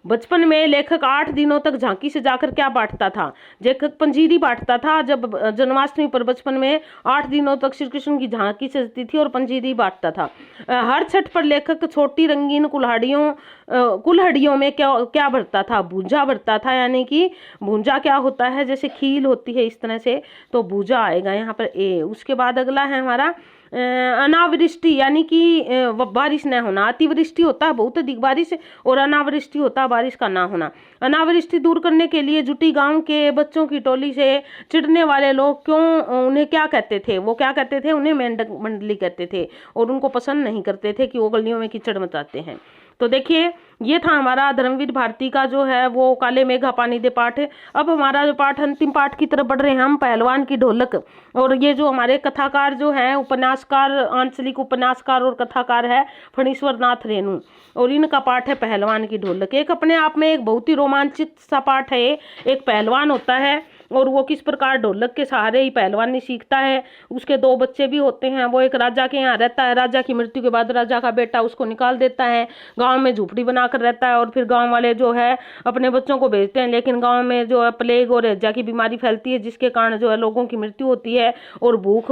बचपन में लेखक 8 दिनों तक झांकी से जाकर क्या बांटता था? लेखक पंजीरी बांटता था। जब जन्माष्टमी पर बचपन में 8 दिनों तक श्री कृष्ण की झांकी सजती थी और पंजीरी बांटता था। हर छठ पर लेखक छोटी रंगीन कुल्हड़ियों में क्या भरता था? भूंजा भरता था, यानी कि भूंजा क्या होता है, जैसे खील होती है इस तरह से, तो भूंजा आएगा यहाँ पर ए। उसके बाद अगला है हमारा अनावृष्टि, यानी कि बारिश न होना। अतिवृष्टि होता है बहुत अधिक बारिश, और अनावृष्टि होता है बारिश का ना होना। अनावृष्टि दूर करने के लिए जुटी गांव के बच्चों की टोली से चिढ़ने वाले लोग क्यों उन्हें क्या कहते थे? वो क्या कहते थे? उन्हें मेंढक मंडली कहते थे, और उनको पसंद नहीं करते थे कि वो गलियों में कीचड़ मचाते हैं। तो देखिए ये था हमारा धर्मवीर भारती का जो है वो काले मेघा पानी दे पाठ। अब हमारा जो पाठ, अंतिम पाठ की तरफ बढ़ रहे हैं हम, पहलवान की ढोलक। और ये जो हमारे कथाकार जो हैं, उपन्यासकार, आंचलिक उपन्यासकार और कथाकार है फणीश्वर नाथ रेणु, और इनका पाठ है पहलवान की ढोलक। एक अपने आप में एक बहुत ही रोमांचित सा पाठ है। एक पहलवान होता है और वो किस प्रकार ढोलक के सहारे ही पहलवानी सीखता है। उसके 2 बच्चे भी होते हैं। वो एक राजा के यहाँ रहता है, राजा की मृत्यु के बाद राजा का बेटा उसको निकाल देता है, गांव में झूपड़ी बनाकर रहता है, और फिर गांव वाले जो है अपने बच्चों को भेजते हैं, लेकिन गांव में जो है प्लेग और हैजा की बीमारी फैलती है, जिसके कारण जो है लोगों की मृत्यु होती है, और भूख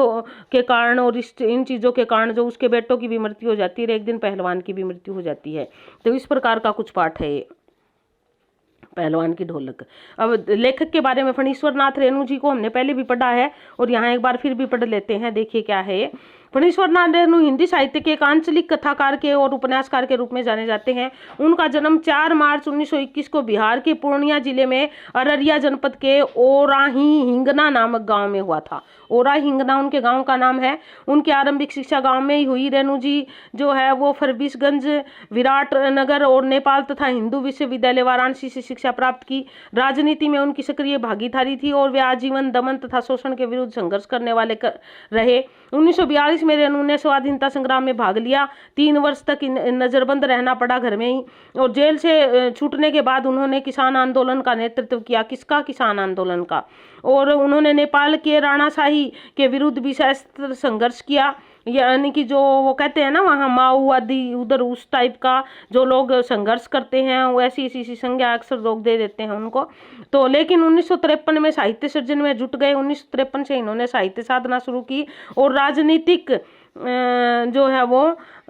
के कारण और इन चीज़ों के कारण जो उसके बेटों की भी मृत्यु हो जाती है, एक दिन पहलवान की भी मृत्यु हो जाती है। तो इस प्रकार का कुछ पाठ है पहलवान की ढोलक। अब लेखक के बारे में फणीश्वर नाथ रेणु जी को हमने पहले भी पढ़ा है, और यहाँ एक बार फिर भी पढ़ लेते हैं। देखिए क्या है, फणीश्वर नाथ रेणु हिंदी साहित्य के एक आंचलिक कथाकार के और उपन्यासकार के रूप में जाने जाते हैं। उनका जन्म 4 मार्च 1921 को बिहार के पूर्णिया जिले में अररिया जनपद के ओराही हिंगना नामक गांव में हुआ था। ओराही हिंगना उनके गांव का नाम है। उनकी आरंभिक शिक्षा गांव में ही हुई। रेणु जी जो है वो फरबिसगंज, विराटनगर और नेपाल तथा हिंदू विश्वविद्यालय वाराणसी से शिक्षा प्राप्त की। राजनीति में उनकी सक्रिय भागीदारी थी और वे आजीवन दमन तथा शोषण के विरुद्ध संघर्ष करने वाले रहे। 1942 में रेणु ने स्वाधीनता संग्राम में भाग लिया। 3 वर्ष तक नजरबंद रहना पड़ा घर में ही, और जेल से छूटने के बाद उन्होंने किसान आंदोलन का नेतृत्व किया। किसका? किसान आंदोलन का। और उन्होंने नेपाल के राणाशाही के विरुद्ध भी सशस्त्र संघर्ष किया, यानी कि जो वो कहते हैं ना वहाँ माओवादी, उधर उस टाइप का जो लोग संघर्ष करते हैं, वैसी ऐसी संज्ञा अक्सर लोग दे देते हैं उनको। तो लेकिन 1953 में साहित्य सृजन में जुट गए। 1953 से इन्होंने साहित्य साधना शुरू की और राजनीतिक जो है वो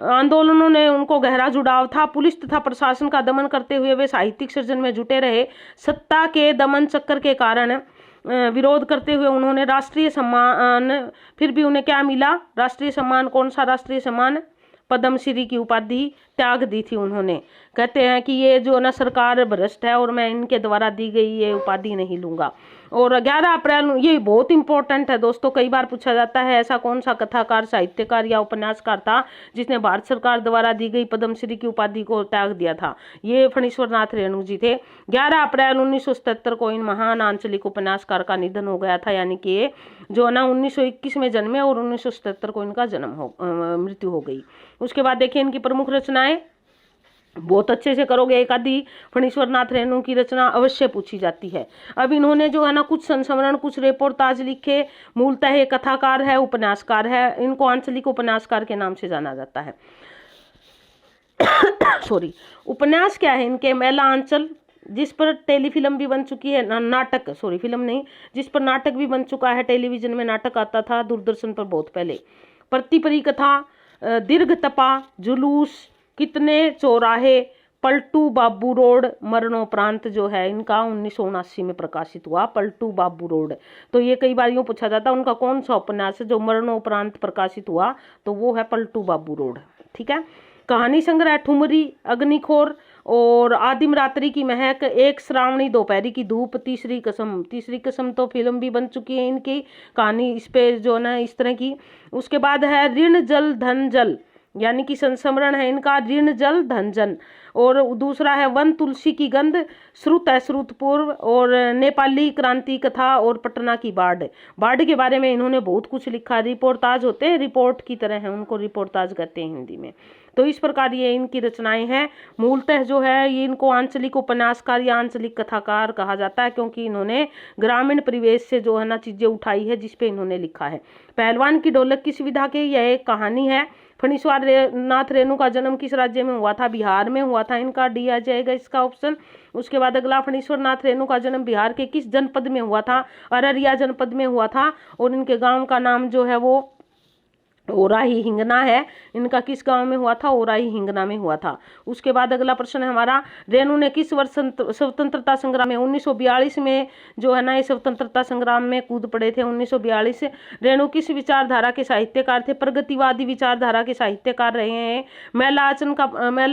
आंदोलनों ने उनको गहरा जुड़ाव था। पुलिस तथा प्रशासन का दमन करते हुए वे साहित्यिक सृजन में जुटे रहे। सत्ता के दमन चक्कर के कारण विरोध करते हुए उन्होंने राष्ट्रीय सम्मान, फिर भी उन्हें क्या मिला? राष्ट्रीय सम्मान। कौन सा राष्ट्रीय सम्मान? पद्मश्री की उपाधि त्याग दी थी उन्होंने। कहते हैं कि ये जो ना सरकार भ्रष्ट है और मैं इनके द्वारा दी गई ये उपाधि नहीं लूंगा। और 11 अप्रैल, ये बहुत इंपॉर्टेंट है दोस्तों, कई बार पूछा जाता है ऐसा कौन सा कथाकार, साहित्यकार या उपन्यासकार था जिसने भारत सरकार द्वारा दी गई पद्मश्री की उपाधि को त्याग दिया था? ये फणीश्वर नाथ रेणु जी थे। 11 अप्रैल 1977 को इन महान आंचलिक उपन्यासकार का निधन हो गया था, यानी कि जो ना 1921 में जन्मे और 1977 को इनका मृत्यु हो गई। उसके बाद देखिए इनकी प्रमुख रचनाएं, बहुत अच्छे से करोगे, एक आधी फणीश्वर नाथ रेणु की रचना अवश्य पूछी जाती है। अब इन्होंने जो है ना कुछ संस्मरण, कुछ रिपोर्टाज लिखे। मूलतः ये कथाकार है, उपन्यासकार है। इनको आंचलिक उपन्यासकार के नाम से जाना जाता है। सॉरी, उपन्यास क्या है इनके? मैला आंचल, जिस पर टेलीफिल्म भी बन चुकी है, नाटक, सॉरी फिल्म नहीं, जिस पर नाटक भी बन चुका है। टेलीविजन में नाटक आता था दूरदर्शन पर बहुत पहले। प्रतिपरी कथा, दीर्घ तपा, जुलूस, कितने चौराहे, पलटू बाबू रोड, मरणोपरांत जो है इनका 1979 में प्रकाशित हुआ। पलटू बाबू रोड, तो ये कई बार यूँ पूछा जाता है उनका कौन सा उपन्यास है जो मरणोपरांत प्रकाशित हुआ, तो वो है पलटू बाबू रोड। ठीक है। कहानी संग्रह ठुमरी, अग्निखोर और आदिम रात्रि की महक, एक श्रावणी दोपहरी की धूप, तीसरी कसम। तीसरी कसम तो फिल्म भी बन चुकी है इनकी, कहानी इस पे जो ना इस तरह की। उसके बाद है ऋण जल धन जल, यानी कि संस्मरण है इनका, ऋण जल धन जन। और दूसरा है वन तुलसी की गंध, श्रुत अश्रुत पूर्व, और नेपाली क्रांति कथा, और पटना की बाढ़। बाढ़ के बारे में इन्होंने बहुत कुछ लिखा। रिपोर्टाज होते हैं, रिपोर्ट की तरह है, उनको रिपोर्टाज कहते हैं हिंदी में। तो इस प्रकार ये इनकी रचनाएं हैं। मूलतः जो है ये इनको आंचलिक उपन्यासकार या आंचलिक कथाकार कहा जाता है, क्योंकि इन्होंने ग्रामीण परिवेश से जो है ना चीजें उठाई है जिस पे इन्होंने लिखा है। पहलवान की ढोलक किस विधा की, यह एक कहानी है। फणीश्वर नाथ रेणु का जन्म किस राज्य में हुआ था? बिहार में हुआ था इनका, डी आ जाएगा इसका ऑप्शन। उसके बाद अगला, फणीश्वर नाथ रेणु का जन्म बिहार के किस जनपद में हुआ था? अररिया जनपद में हुआ था। और इनके गांव का नाम जो है वो ओराही हिंगना है। इनका किस गांव में हुआ था? ओराही हिंगना में हुआ था। उसके बाद अगला प्रश्न है हमारा, रेणु ने किस वर्ष स्वतंत्रता संग्राम में, 1942 में जो है ना ये स्वतंत्रता संग्राम में कूद पड़े थे, 1942। रेणु किस विचारधारा के साहित्यकार थे? प्रगतिवादी विचारधारा के साहित्यकार रहे हैं। मैला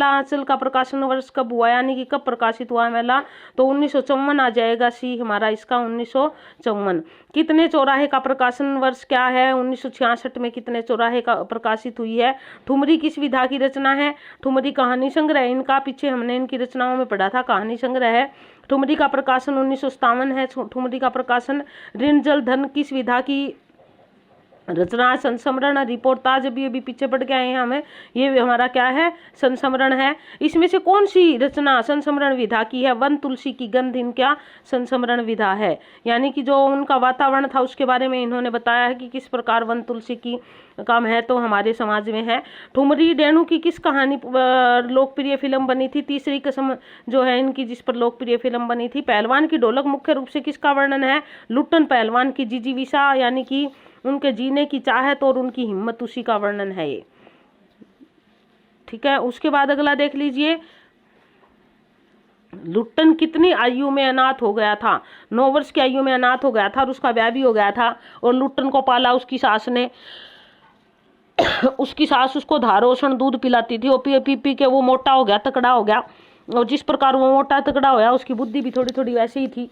आंचल का प्रकाशन वर्ष कब हुआ, यानी कि कब प्रकाशित हुआ मैला? तो 1954 आ जाएगा सी हमारा इसका, 1954। कितने चौराहे का प्रकाशन वर्ष क्या है? 1966 में कितने चौराहे का प्रकाशित हुई है। ठुमरी किस विधा की रचना है? ठुमरी कहानी संग्रह इनका, पीछे हमने इनकी रचनाओं में पढ़ा था, कहानी संग्रह है। ठुमरी का प्रकाशन 1957 है। ठुमरी का प्रकाशन। ऋण जल धन किस विधा की रचना? संस्मरण, रिपोर्टाज भी पीछे पड़ गए हैं हमें, ये हमारा क्या है? संस्मरण है। इसमें से कौन सी रचना संस्मरण विधा की है? वन तुलसी की गंध इनका संस्मरण विधा है, यानी कि जो उनका वातावरण था उसके बारे में इन्होंने बताया है कि किस प्रकार वन तुलसी की का महत्व हमारे समाज में है। ठुमरी रेणु की किस कहानी लोकप्रिय फिल्म बनी थी? तीसरी कसम जो है इनकी, जिस पर लोकप्रिय फिल्म बनी थी। पहलवान की ढोलक मुख्य रूप से किसका वर्णन है? लुट्टन पहलवान की जिजीविषा, यानी कि उनके जीने की चाहत और उनकी हिम्मत, उसी का वर्णन है ये। ठीक है। उसके बाद अगला देख लीजिए, लुट्टन कितनी आयु में अनाथ हो गया था? 9 वर्ष की आयु में अनाथ हो गया था और उसका ब्याह भी हो गया था, और लुट्टन को पाला उसकी सास ने। उसकी सास उसको धारोषण दूध पिलाती थी, और पी पी के वो मोटा हो गया, तकड़ा हो गया। और जिस प्रकार वो मोटा तकड़ा होया, उसकी बुद्धि भी थोड़ी थोड़ी वैसे ही थी।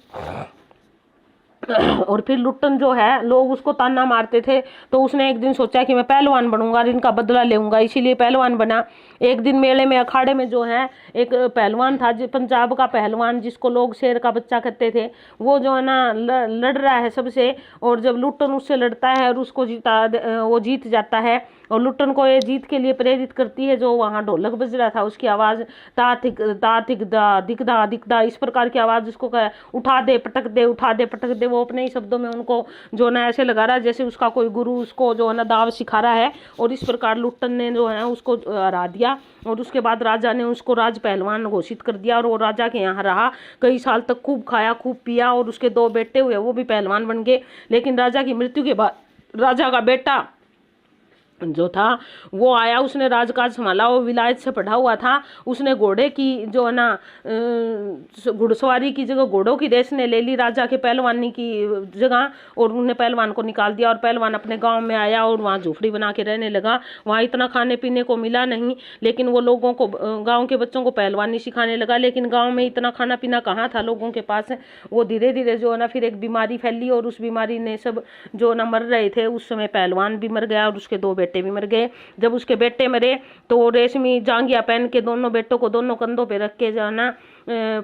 और फिर लुट्टन जो है, लोग उसको ताना मारते थे, तो उसने एक दिन सोचा कि मैं पहलवान बनूंगा, इनका बदला लेऊंगा, इसीलिए पहलवान बना। एक दिन मेले में, अखाड़े में जो है, एक पहलवान था, पंजाब का पहलवान, जिसको लोग शेर का बच्चा कहते थे। वो जो है ना लड़ रहा है सबसे, और जब लुट्टन उससे लड़ता है और उसको वो जीत जाता है। और लुट्टन को ये जीत के लिए प्रेरित करती है, जो वहाँ ढोलक बज रहा था, उसकी आवाज़ ता थिक दा दिखदा दिखदा दिखदा, इस प्रकार की आवाज़ उसको उठा दे पटक दे, उठा दे पटक दे। वो अपने ही शब्दों में उनको जो ना ऐसे लगा रहा है जैसे उसका कोई गुरु उसको जो है ना दाव सिखा रहा है। और इस प्रकार लुट्टन ने जो है उसको हरा दिया, और उसके बाद राजा ने उसको राज पहलवान घोषित कर दिया। और वो राजा के यहाँ रहा कई साल तक, खूब खाया खूब पिया, और उसके 2 बेटे हुए, वो भी पहलवान बन गए। लेकिन राजा की मृत्यु के बाद राजा का बेटा जो था वो आया, उसने राजकाज संभाला, वो विलायत से पढ़ा हुआ था। उसने घोड़े की जो है ना घुड़सवारी की जगह घोड़ों की रेस ने ले ली राजा के पहलवानी की जगह, और उन्होंने पहलवान को निकाल दिया। और पहलवान अपने गांव में आया और वहाँ झोपड़ी बना के रहने लगा। वहाँ इतना खाने पीने को मिला नहीं, लेकिन वो लोगों को, गाँव के बच्चों को पहलवानी सिखाने लगा। लेकिन गाँव में इतना खाना पीना कहाँ था लोगों के पास। वो धीरे धीरे जो है ना फिर एक बीमारी फैली, और उस बीमारी ने सब जो ना मर रहे थे। उस समय पहलवान भी मर गया और उसके 2 बेटे भी मर गए। जब उसके बेटे मरे तो वो रेशमी जांघिया पहन के दोनों बेटों को दोनों कंधों पे रख के जो है ना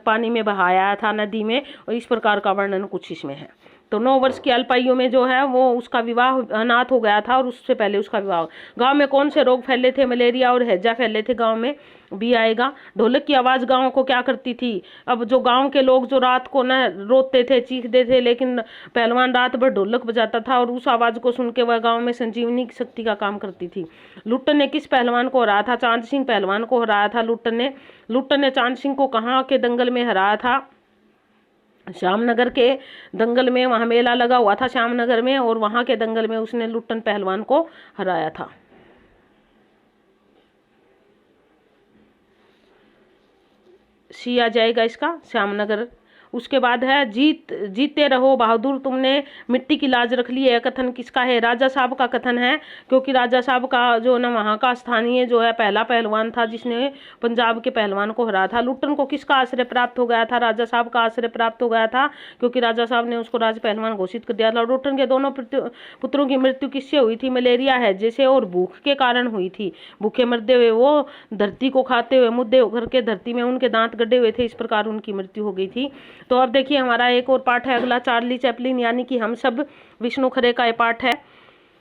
पानी में बहाया था, नदी में। और इस प्रकार का वर्णन कुछ इसमें है। तो 9 वर्ष की अल्पायु में जो है वो उसका विवाह, अनाथ हो गया था, और उससे पहले उसका विवाह। गांव में कौन से रोग फैले थे? मलेरिया और हैजा फैले थे गांव में, भी आएगा। ढोलक की आवाज़ गांव को क्या करती थी? अब जो गांव के लोग जो रात को न रोते थे, चीखते थे, लेकिन पहलवान रात भर ढोलक बजाता था, और उस आवाज़ को सुन के वह गाँव में संजीवनी की शक्ति का काम करती थी। लुट्टन ने किस पहलवान को हराया था? चांद सिंह पहलवान को हराया था लुट्टन ने चांद सिंह को कहाँ के दंगल में हराया था? श्यामनगर के दंगल में। वहाँ मेला लगा हुआ था श्यामनगर में, और वहाँ के दंगल में उसने लुट्टन पहलवान को हराया था। सी आ जाएगा इसका, श्यामनगर। उसके बाद है जीते रहो बहादुर, तुमने मिट्टी की लाज रख ली है। कथन किसका है? राजा साहब का कथन है, क्योंकि राजा साहब का जो ना वहाँ का स्थानीय जो है पहला पहलवान था जिसने पंजाब के पहलवान को हराया था। लुट्टन को किसका आश्रय प्राप्त हो गया था? राजा साहब का आश्रय प्राप्त हो गया था, क्योंकि राजा साहब ने उसको राज पहलवान घोषित कर दिया था। लुट्टन के दोनों पुत्रों की मृत्यु किससे हुई थी? मलेरिया हैजे से और भूख के कारण हुई थी। भूखे मरते हुए, वो धरती को खाते हुए मुद्दे होकर के धरती में उनके दांत गड्ढे हुए थे, इस प्रकार उनकी मृत्यु हो गई थी। तो अब देखिए हमारा एक और पाठ है अगला, चार्ली चैपलिन यानी कि हम सब, विष्णु खरे का ये पाठ है।